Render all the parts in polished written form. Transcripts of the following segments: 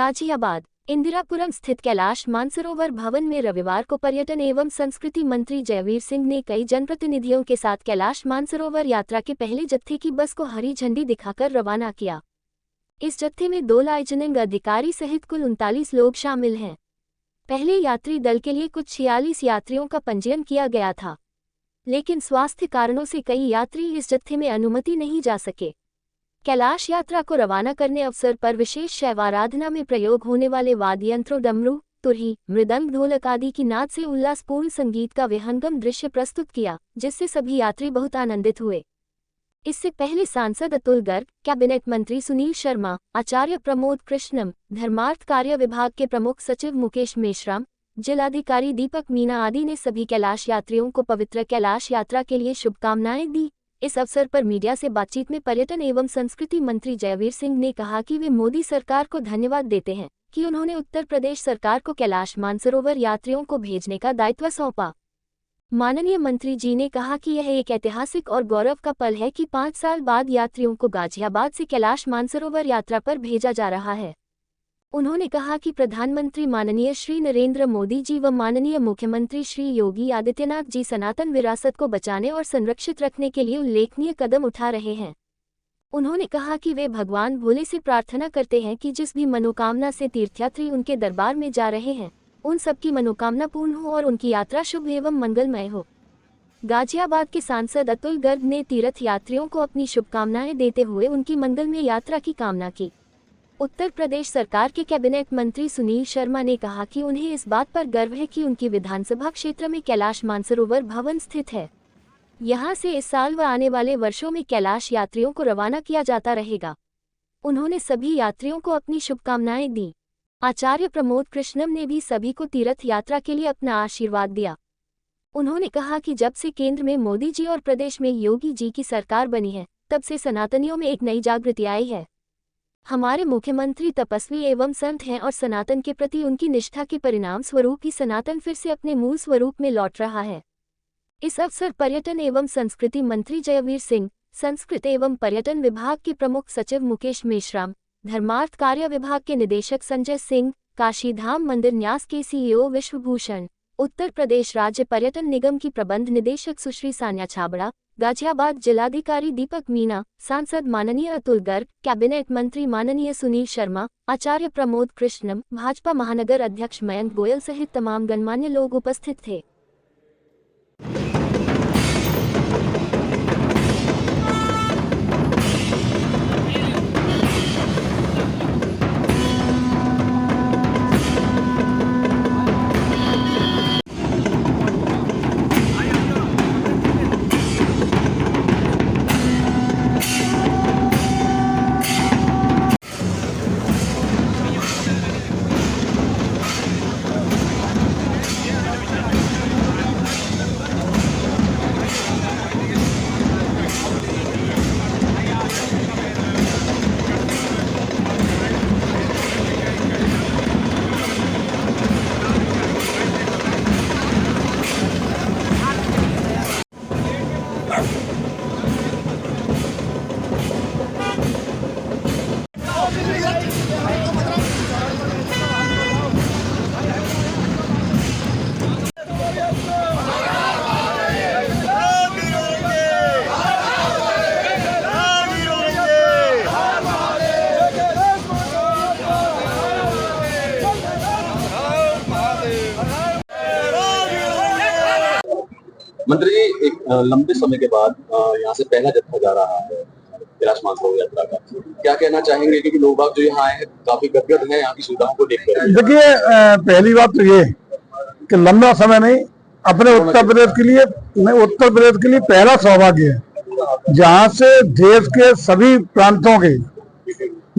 गाजियाबाद इंदिरापुरम स्थित कैलाश मानसरोवर भवन में रविवार को पर्यटन एवं संस्कृति मंत्री जयवीर सिंह ने कई जनप्रतिनिधियों के साथ कैलाश मानसरोवर यात्रा के पहले जत्थे की बस को हरी झंडी दिखाकर रवाना किया। इस जत्थे में 2 लाइजनिंग अधिकारी सहित कुल 39 लोग शामिल हैं। पहले यात्री दल के लिए कुछ 46 यात्रियों का पंजीयन किया गया था, लेकिन स्वास्थ्य कारणों से कई यात्री इस जत्थे में अनुमति नहीं जा सके। कैलाश यात्रा को रवाना करने अवसर पर विशेष शैवाराधना में प्रयोग होने वाले वाद्य यंत्रों डमरू, तुरही, मृदंग, ढोलक आदि की नाद से उल्लासपूर्ण संगीत का विहंगम दृश्य प्रस्तुत किया, जिससे सभी यात्री बहुत आनंदित हुए। इससे पहले सांसद अतुल गर्ग, कैबिनेट मंत्री सुनील शर्मा, आचार्य प्रमोद कृष्णम, धर्मार्थ कार्य विभाग के प्रमुख सचिव मुकेश मेश्राम, जिलाधिकारी दीपक मीना आदि ने सभी कैलाश यात्रियों को पवित्र कैलाश यात्रा के लिए शुभकामनाएं दी। इस अवसर पर मीडिया से बातचीत में पर्यटन एवं संस्कृति मंत्री जयवीर सिंह ने कहा कि वे मोदी सरकार को धन्यवाद देते हैं कि उन्होंने उत्तर प्रदेश सरकार को कैलाश मानसरोवर यात्रियों को भेजने का दायित्व सौंपा। माननीय मंत्री जी ने कहा कि यह एक ऐतिहासिक और गौरव का पल है कि 5 साल बाद यात्रियों को गाजियाबाद से कैलाश मानसरोवर यात्रा पर भेजा जा रहा है। उन्होंने कहा कि प्रधानमंत्री माननीय श्री नरेंद्र मोदी जी व माननीय मुख्यमंत्री श्री योगी आदित्यनाथ जी सनातन विरासत को बचाने और संरक्षित रखने के लिए उल्लेखनीय कदम उठा रहे हैं। उन्होंने कहा कि वे भगवान भोले से प्रार्थना करते हैं कि जिस भी मनोकामना से तीर्थयात्री उनके दरबार में जा रहे हैं, उन सबकी मनोकामना पूर्ण हो और उनकी यात्रा शुभ एवं मंगलमय हो। गाजियाबाद के सांसद अतुल गर्ग ने तीर्थ यात्रियों को अपनी शुभकामनाएं देते हुए उनकी मंगलमय यात्रा की कामना की। उत्तर प्रदेश सरकार के कैबिनेट मंत्री सुनील शर्मा ने कहा कि उन्हें इस बात पर गर्व है कि उनकी विधानसभा क्षेत्र में कैलाश मानसरोवर भवन स्थित है। यहां से इस साल व आने वाले वर्षों में कैलाश यात्रियों को रवाना किया जाता रहेगा। उन्होंने सभी यात्रियों को अपनी शुभकामनाएं दी। आचार्य प्रमोद कृष्णम ने भी सभी को तीर्थ यात्रा के लिए अपना आशीर्वाद दिया। उन्होंने कहा कि जब से केंद्र में मोदी जी और प्रदेश में योगी जी की सरकार बनी है, तब से सनातनियों में एक नई जागृति आई है। हमारे मुख्यमंत्री तपस्वी एवं संत हैं और सनातन के प्रति उनकी निष्ठा के परिणाम स्वरूप ही सनातन फिर से अपने मूल स्वरूप में लौट रहा है। इस अवसर पर्यटन एवं संस्कृति मंत्री जयवीर सिंह, संस्कृत एवं पर्यटन विभाग के प्रमुख सचिव मुकेश मेश्राम, धर्मार्थ कार्य विभाग के निदेशक संजय सिंह, काशीधाम मंदिर न्यास के सीईओ विश्वभूषण, उत्तर प्रदेश राज्य पर्यटन निगम की प्रबंध निदेशक सुश्री सान्या छाबड़ा, गाजियाबाद जिलाधिकारी दीपक मीना, सांसद माननीय अतुल गर्ग, कैबिनेट मंत्री माननीय सुनील शर्मा, आचार्य प्रमोद कृष्णम, भाजपा महानगर अध्यक्ष मयंक गोयल सहित तमाम गणमान्य लोग उपस्थित थे। मंत्री जी, एक लंबे समय के बाद यहाँ से पहला जत्था जा रहा है कैलाश मानसरोवर यात्रा का, क्या कहना चाहेंगे? क्योंकि लोग बाग जो यहाँ आए हैं काफी गदगद हैं यहाँ की सुविधाओं को देखकर। देखिए, पहली बात तो ये कि लंबा समय नहीं, अपने उत्तर प्रदेश के लिए पहला सौभाग्य है जहाँ से देश के सभी प्रांतों के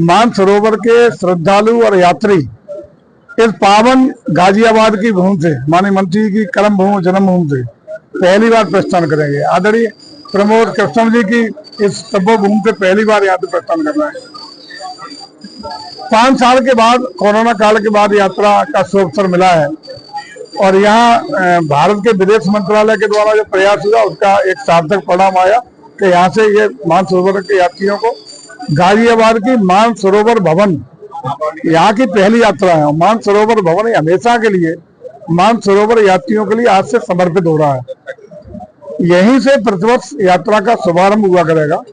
मानसरोवर के श्रद्धालु और यात्री इस पावन गाजियाबाद की भूमि से, माननीय मंत्री की कर्म भूमि जन्मभूमि से पहली बार प्रस्थान करेंगे। आदरणीय प्रमोद कृष्णम जी की इस तपोभूमि से पहली बार यहाँ पे प्रस्थान करना है। 5 साल के बाद, कोरोना काल के बाद यात्रा का शुभ अवसर मिला है और यहाँ भारत के विदेश मंत्रालय के द्वारा जो प्रयास हुआ उसका एक सार्थक परिणाम आया कि यहाँ से ये मानसरोवर के यात्रियों को गाजियाबाद की मानसरोवर भवन यहाँ की पहली यात्रा है। मानसरोवर भवन ये हमेशा के लिए मानसरोवर यात्रियों के लिए आज से समर्पित हो रहा है। यहीं से प्रतिवर्ष यात्रा का शुभारंभ हुआ करेगा।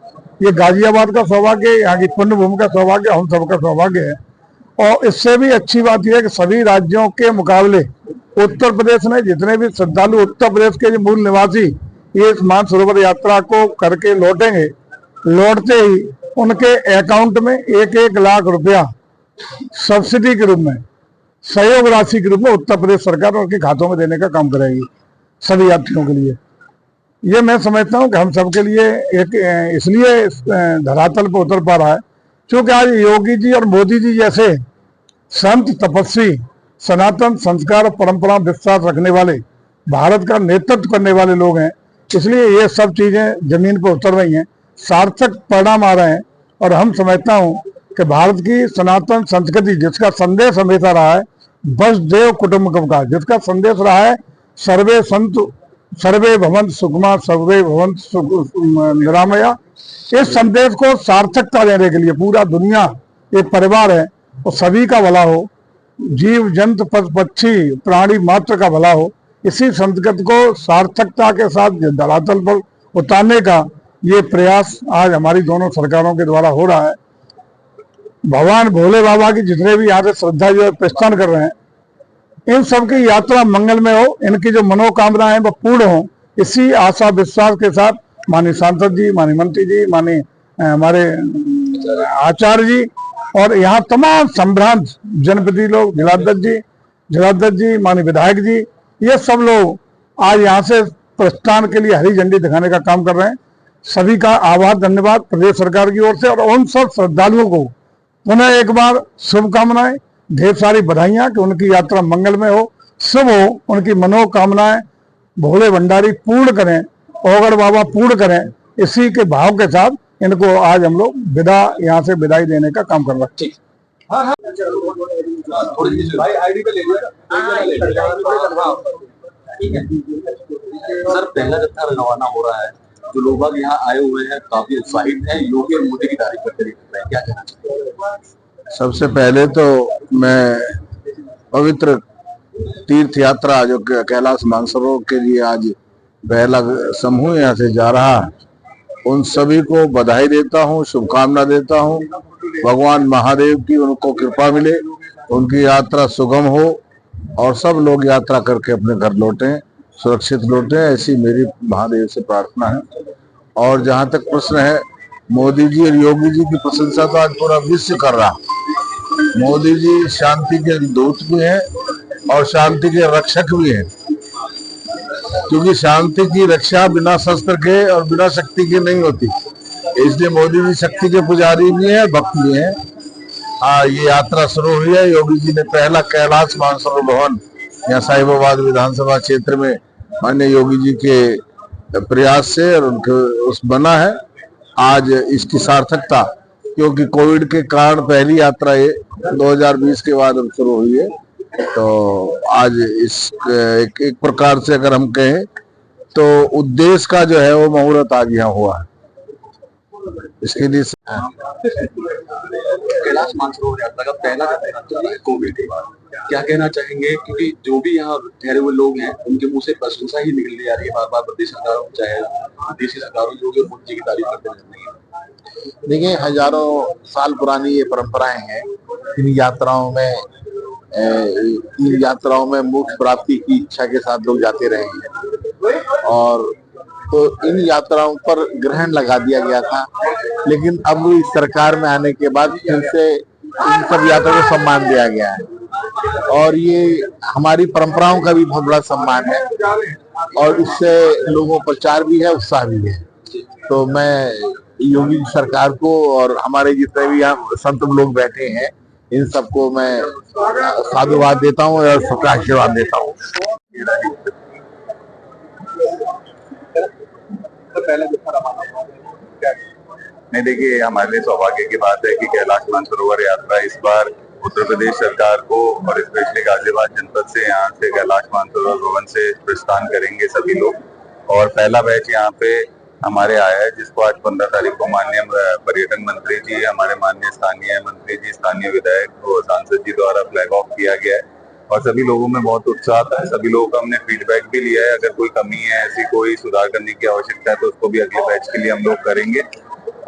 ये गाजियाबाद का सौभाग्य, यहाँ की पुण्य भूमि का सौभाग्य, हम सबका सौभाग्य है। और इससे भी अच्छी बात यह है कि सभी राज्यों के मुकाबले उत्तर प्रदेश में जितने भी श्रद्धालु उत्तर प्रदेश के जो मूल निवासी ये इस मानसरोवर यात्रा को करके लौटेंगे, लौटते ही उनके अकाउंट में 1-1 लाख रुपया सब्सिडी के रूप में, सहयोग राशि के रूप में उत्तर प्रदेश सरकार उनके खातों में देने का काम करेगी सभी यात्रियों के लिए। ये मैं समझता हूँ कि हम सबके लिए एक इसलिए धरातल पर उतर पा रहा है क्योंकि आज योगी जी और मोदी जी जैसे संत तपस्वी सनातन संस्कार और परंपरा विश्वास रखने वाले भारत का नेतृत्व करने वाले लोग हैं। इसलिए ये सब चीजें जमीन पर उतर रही हैं, सार्थक परिणाम आ रहे हैं। और हम समझता हूँ कि भारत की सनातन संस्कृति जिसका संदेश हमेशा रहा है वसुधैव कुटुंबकम का, जिसका संदेश रहा है सर्वे संतु सर्वे भवन्तु सुखिनः सर्वे भवन्तु निरामया, इस संदेश को सार्थकता देने के लिए पूरा दुनिया एक परिवार है और सभी का भला हो, जीव जंतु पशु पक्षी प्राणी मात्र का भला हो, इसी संस्कृति को सार्थकता के साथ धरातल पर उतारने का ये प्रयास आज हमारी दोनों सरकारों के द्वारा हो रहा है। भगवान भोले बाबा की जितने भी यहाँ से श्रद्धा जो प्रस्थान कर रहे हैं, इन सबकी यात्रा मंगलमय हो, इनकी जो मनोकामनाएं हैं वो पूर्ण हो, इसी आशा विश्वास के साथ माननीय सांसद जी, माननीय मंत्री जी, माननीय हमारे आचार्य जी और यहाँ तमाम संभ्रांत जनप्रतिनिधि लोग, जिलाध्यक्ष जी, माननीय विधायक जी, ये सब लोग आज यहाँ से प्रस्थान के लिए हरी झंडी दिखाने का काम कर रहे हैं। सभी का आभार धन्यवाद प्रदेश सरकार की ओर से और उन सब श्रद्धालुओं को पुनः एक बार शुभकामनाएं, ढेर सारी बधाइयां कि उनकी यात्रा मंगलमय हो, शुभ हो, उनकी मनोकामनाएं भोले भंडारी पूर्ण करें, ओगड़ बाबा पूर्ण करें। इसी के भाव के साथ इनको आज हम लोग यहाँ से विदाई देने का काम कर रहे हैं। सर, पहला जत्था रवाना हो रहा है, जो लोग बाग यहाँ आए हुए हैं काफी उत्साहित हैं, योगी और मोदी की तारीफ करते हैं, क्या कहना चाहिए? सबसे पहले तो मैं पवित्र तीर्थ यात्रा जो कैलाश मानसरोवर के लिए आज पहला समूह यहाँ से जा रहा है, उन सभी को बधाई देता हूँ, शुभकामना देता हूँ। भगवान महादेव की उनको कृपा मिले, उनकी यात्रा सुगम हो और सब लोग यात्रा करके अपने घर लौटें, सुरक्षित लौटें, ऐसी मेरी महादेव से प्रार्थना है। और जहाँ तक प्रश्न है मोदी जी और योगी जी की प्रशंसा तो आज पूरा विश्व कर रहा। मोदी जी शांति के दूत भी हैं और शांति के रक्षक भी हैं, क्योंकि शांति की रक्षा बिना शस्त्र के और बिना शक्ति के नहीं होती। इसलिए मोदी जी शक्ति के पुजारी भी हैं, भक्त भी हैं। ये यात्रा शुरू हुई है। योगी जी ने पहला कैलाश मानसरोवर भवन यहाँ साहिबाबाद विधानसभा क्षेत्र में माननीय योगी जी के प्रयास से और उनके उस बना है। आज इसकी सार्थकता, क्योंकि कोविड के कारण पहली यात्रा ये 2020 के बाद शुरू हुई है, तो आज इस एक प्रकार से अगर हम कहें तो उद्देश्य का जो है वो मुहूर्त आज यहाँ हुआ है। इसके लिए कैलाश मानसरोवर यात्रा का पहला जत्था है कोविड के बाद, क्या कहना चाहेंगे? क्योंकि जो भी यहाँ ठहरे हुए लोग हैं उनके मुंह से प्रशंसा ही निकलती जा रही है, बार बार प्रदेश सरकारों चाहे विदेशी सरकारों योगी और मोदी की तारीफ करते रहते हैं। देखिए, हजारों साल पुरानी ये परंपराएं हैं। इन यात्राओं में मोक्ष प्राप्ति की इच्छा के साथ लोग जाते रहे हैं और तो इन यात्राओं पर ग्रहण लगा दिया गया था, लेकिन अब इस सरकार में आने के बाद फिर से इन सब यात्राओं को सम्मान दिया गया है और ये हमारी परंपराओं का भी बहुत बड़ा सम्मान है और इससे लोगों को प्रचार भी है, उत्साह भी है। तो मैं योगी सरकार को और हमारे जितने भी यहाँ संत लोग बैठे हैं इन सबको मैं साधुवाद देता हूँ और सबका आशीर्वाद देता हूँ। नहीं, देखिए, हमारे लिए सौभाग्य की बात है कि कैलाश मानसरोवर यात्रा इस बार उत्तर प्रदेश सरकार को और स्पेशली गाजियाबाद जनपद से यहाँ से कैलाश मानसरोवर भवन से प्रस्थान करेंगे सभी लोग। और पहला बैच यहाँ पे हमारे आया है, जिसको आज 15 तारीख को माननीय पर्यटन मंत्री जी, हमारे माननीय स्थानीय मंत्री जी, स्थानीय विधायक और सांसद जी द्वारा फ्लैग ऑफ किया गया है। और सभी लोगों में बहुत उत्साह था। सभी लोगों का हमने फीडबैक भी लिया है। अगर कोई कमी है, ऐसी कोई सुधार करने की आवश्यकता है, तो उसको भी अगले बैच के लिए हम लोग करेंगे।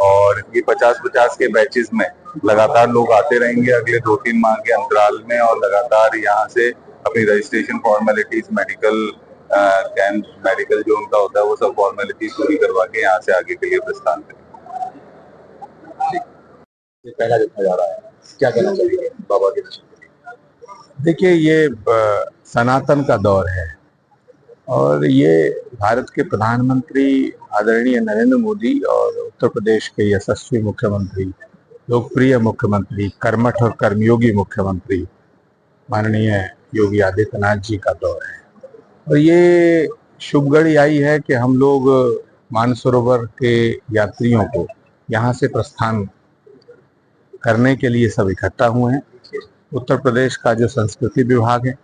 और ये 50-50 के बैचेस में लगातार लोग आते रहेंगे अगले 2-3 माह के अंतराल में, और लगातार यहाँ से अपनी रजिस्ट्रेशन फॉर्मेलिटीज, मेडिकल जो उनका होता है, वो सब फॉर्मेलिटीज पूरी करवा के यहाँ से आगे के लिए प्रस्थान करेंगे। ये पहला जत्था जा रहा है, क्या कहना चाहिए बाबा के दर्शन के लिए? देखिए, ये सनातन का दौर है और ये भारत के प्रधानमंत्री आदरणीय नरेंद्र मोदी और उत्तर प्रदेश के यशस्वी मुख्यमंत्री, लोकप्रिय मुख्यमंत्री, कर्मठ और कर्मयोगी मुख्यमंत्री माननीय योगी आदित्यनाथ जी का दौर है। और ये शुभ घड़ी आई है कि हम लोग मानसरोवर के यात्रियों को यहाँ से प्रस्थान करने के लिए सब इकट्ठा हुए हैं। उत्तर प्रदेश का जो संस्कृति विभाग है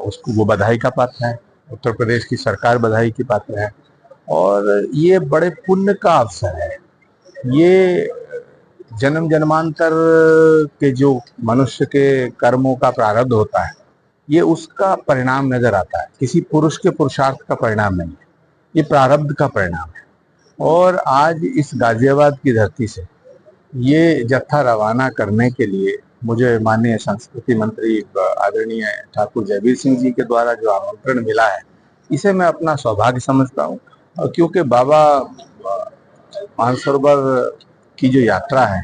उसको वो बधाई का पात्र है, उत्तर प्रदेश की सरकार बधाई की पात्र है। और ये बड़े पुण्य का अवसर है। ये जन्म जन्मांतर के जो मनुष्य के कर्मों का प्रारब्ध होता है, ये उसका परिणाम नजर आता है। किसी पुरुष के पुरुषार्थ का परिणाम नहीं है, ये प्रारब्ध का परिणाम है। और आज इस गाजियाबाद की धरती से ये जत्था रवाना करने के लिए मुझे माननीय संस्कृति मंत्री आदरणीय ठाकुर जयवीर सिंह जी के द्वारा जो आमंत्रण मिला है, इसे मैं अपना सौभाग्य समझता हूँ। क्योंकि बाबा मानसरोवर की जो यात्रा है,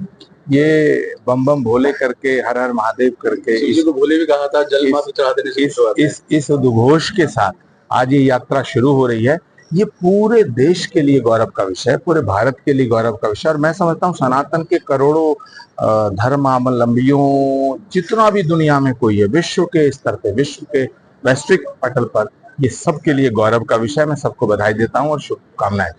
ये बम बम भोले करके, हर हर महादेव करके, इसको भोले भी कहा था, जल मात्र चढ़ा देने से शुरुआत है। इस उद्घोष के साथ आज ये यात्रा शुरू हो रही है। ये पूरे देश के लिए गौरव का विषय है, पूरे भारत के लिए गौरव का विषय। और मैं समझता हूँ सनातन के करोड़ों धर्मावलंबियों, जितना भी दुनिया में कोई है, विश्व के स्तर पे, विश्व के वैश्विक पटल पर, ये सबके लिए गौरव का विषय। मैं सबको बधाई देता हूँ और शुभकामनाएं।